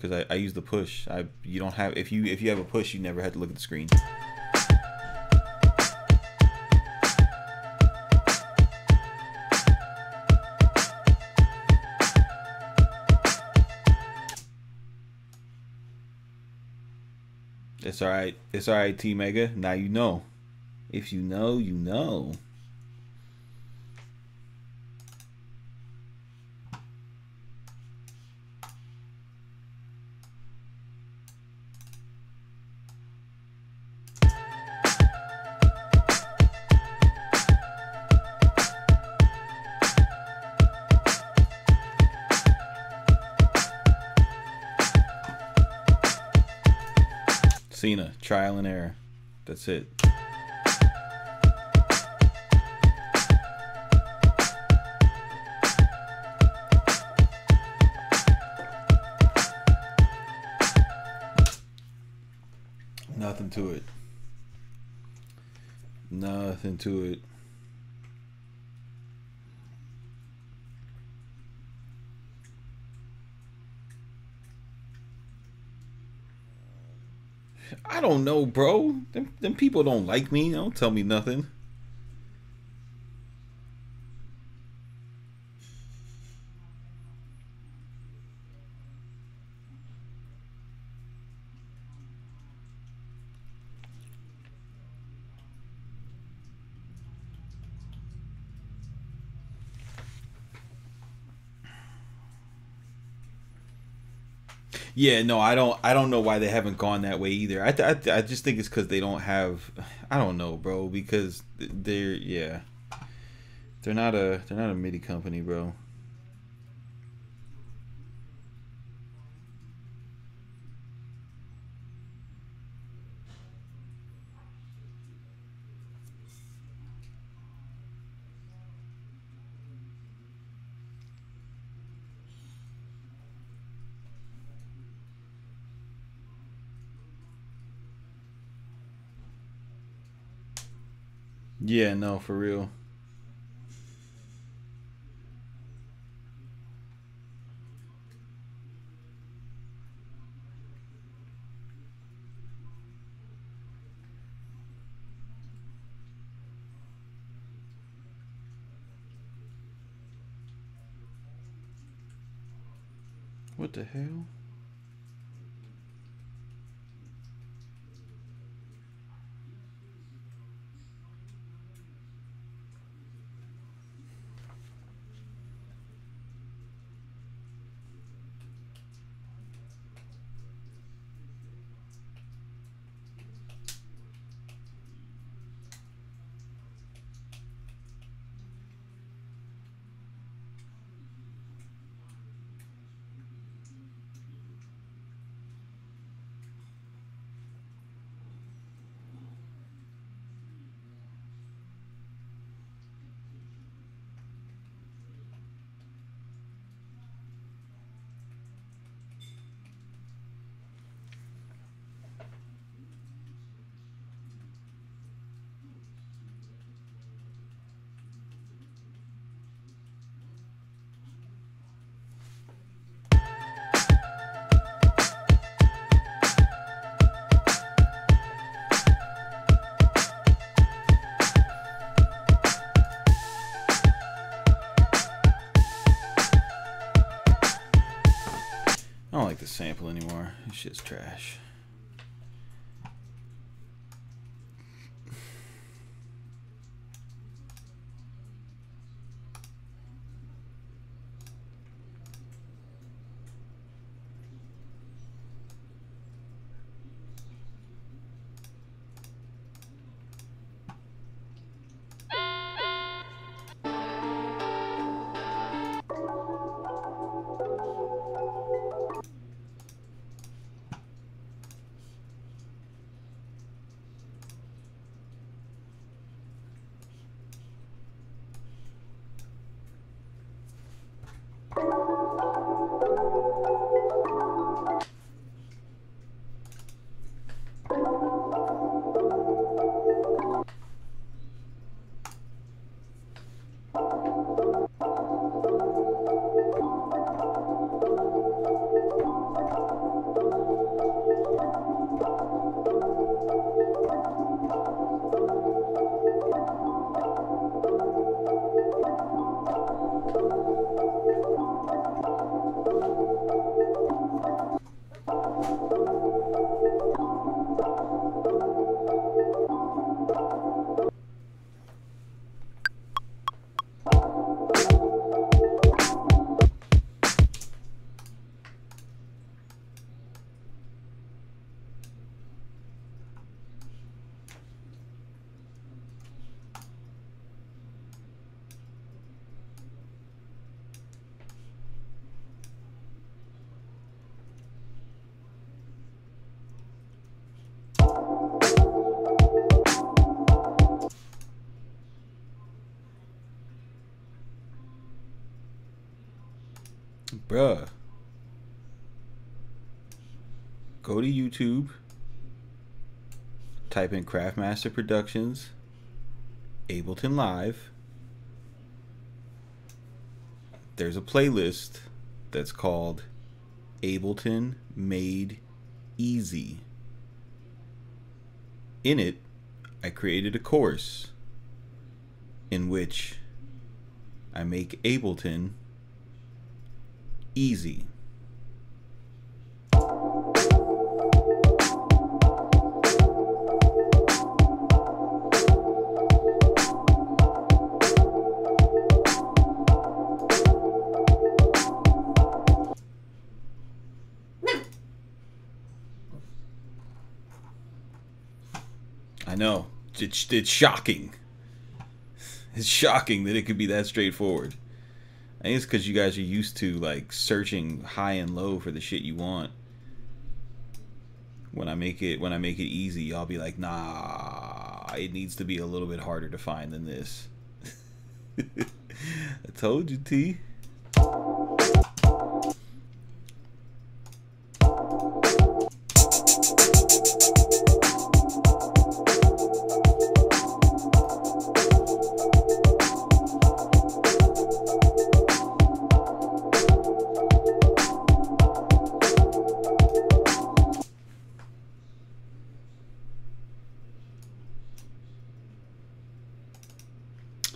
because I use the push. You don't have if you have a push, you never have to look at the screen. It's all right. It's all right, T Mega. Now you know. If you know, you know. Cena, trial and error. That's it. Nothing to it. Nothing to it. I don't know, bro. Them people don't like me. Don't tell me nothing. Yeah, no, I don't. I don't know why they haven't gone that way either. I just think it's because they don't have. I don't know, bro. Because they're yeah, they're not a MIDI company, bro. Yeah, no, for real. What the hell? I don't like the sample anymore. This shit's trash. Bruh. Go to YouTube. Type in Craftmaster Productions. Ableton Live. There's a playlist that's called Ableton Made Easy. In it, I created a course in which I make Ableton easy. I know. It's shocking. It's shocking that it could be that straightforward. I think it's because you guys are used to like searching high and low for the shit you want. When I make it easy, I'll be like, nah, it needs to be a little bit harder to find than this. I told you, T.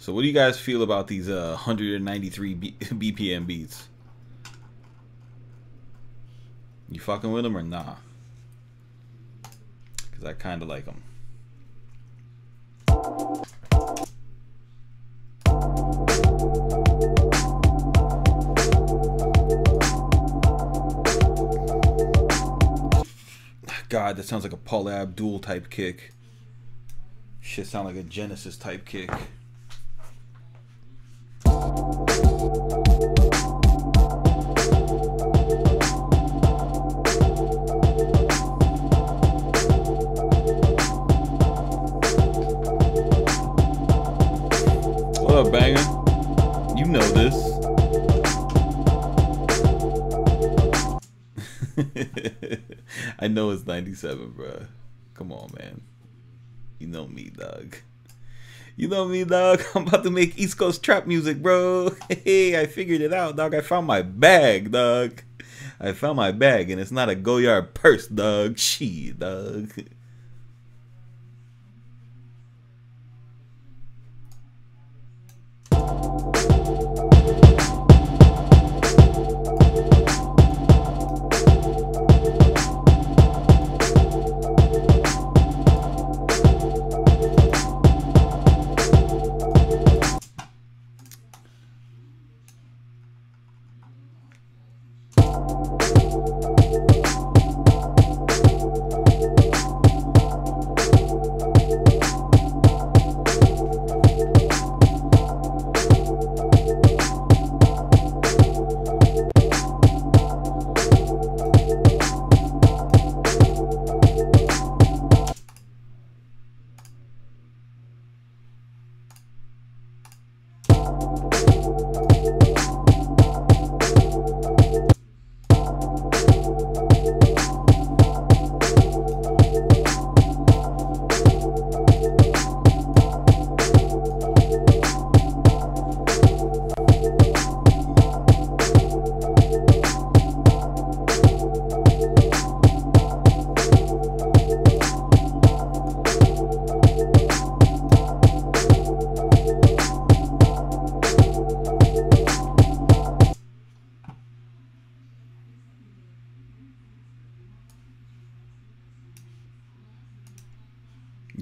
So what do you guys feel about these 193 BPM beats? You fucking with them or nah? Because I kind of like them. God, that sounds like a Paula Abdul type kick. Shit sound like a Genesis type kick. What up, banger? You know this. I know it's 97, bruh. Come on, man. You know me, dog. You know me, dog. I'm about to make East Coast trap music, bro. Hey, I figured it out, dog. I found my bag, dog. I found my bag, and it's not a Goyard purse, dog. Shit, dog.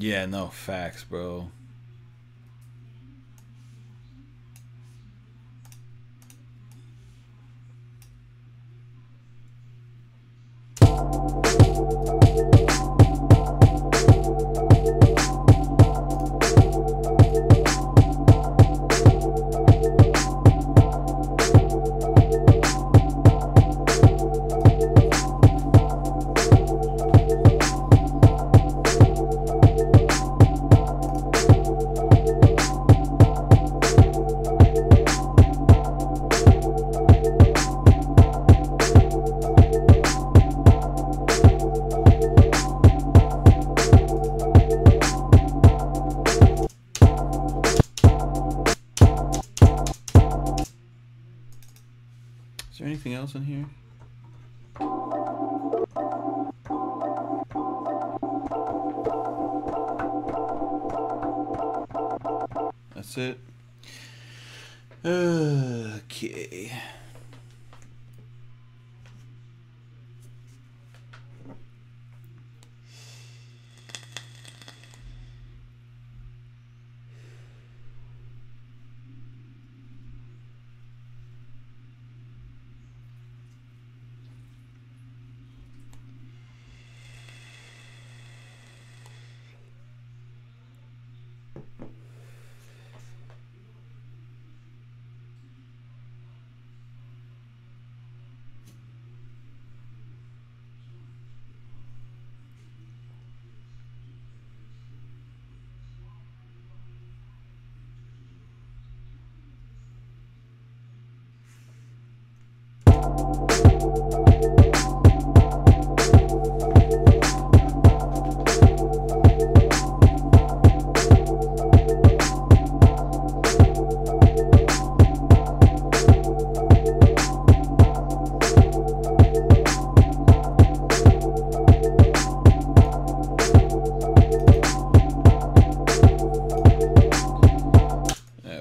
Yeah, no, facts, bro. anything else in here? That's it. Okay.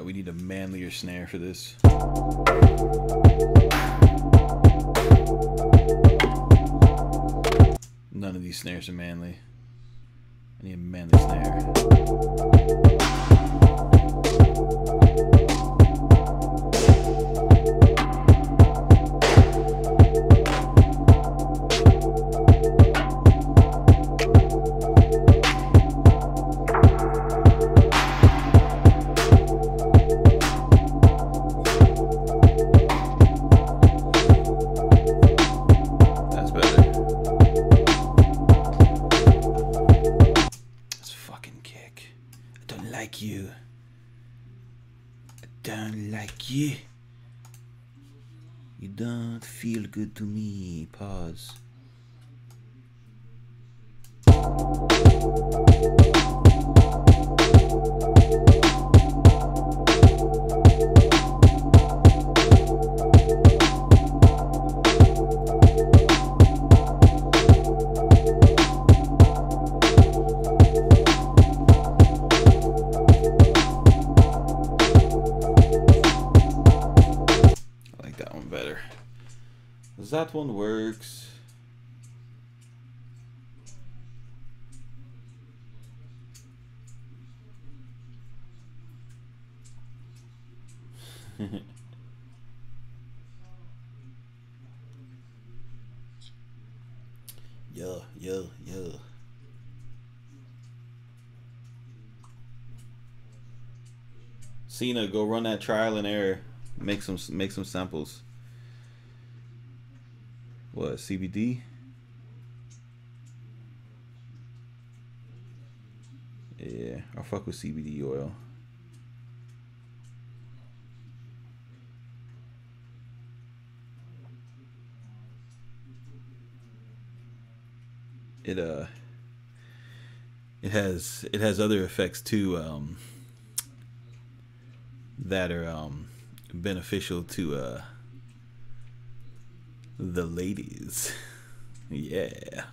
We need a manlier snare for this. None of these snares are manly. I need a manly snare. You. I don't like you. You don't feel good to me. Pause. That one works. Yeah. Cena, go run that trial and error. Make some samples. What, CBD? Yeah, I'll fuck with CBD oil. It has other effects too, that are beneficial to the ladies. Yeah.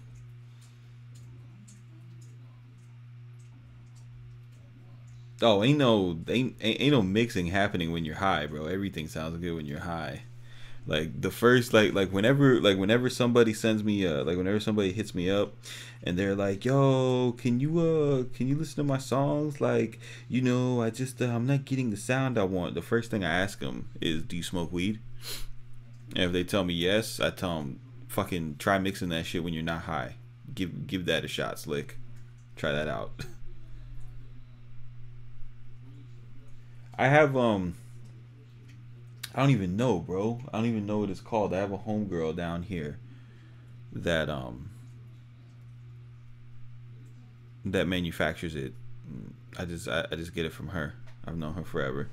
Oh, ain't no mixing happening when you're high, bro. Everything sounds good when you're high. Like the first whenever somebody sends me whenever somebody hits me up and they're like, "Yo, can you listen to my songs? Like, you know, I'm not getting the sound I want." The first thing I ask them is, "Do you smoke weed?" And if they tell me yes, I tell them, "Fucking try mixing that shit when you're not high. Give that a shot, Slick. Try that out." I have I don't even know, bro. I don't even know what it's called. I have a homegirl down here that that manufactures it. I just get it from her. I've known her forever.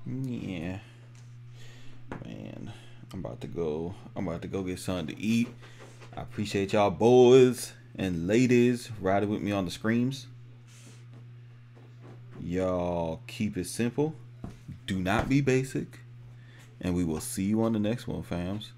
Yeah, man, I'm about to go get something to eat. I appreciate y'all boys and ladies riding with me on the screams. Y'all keep it simple. Do not be basic. And we will see you on the next one, fams.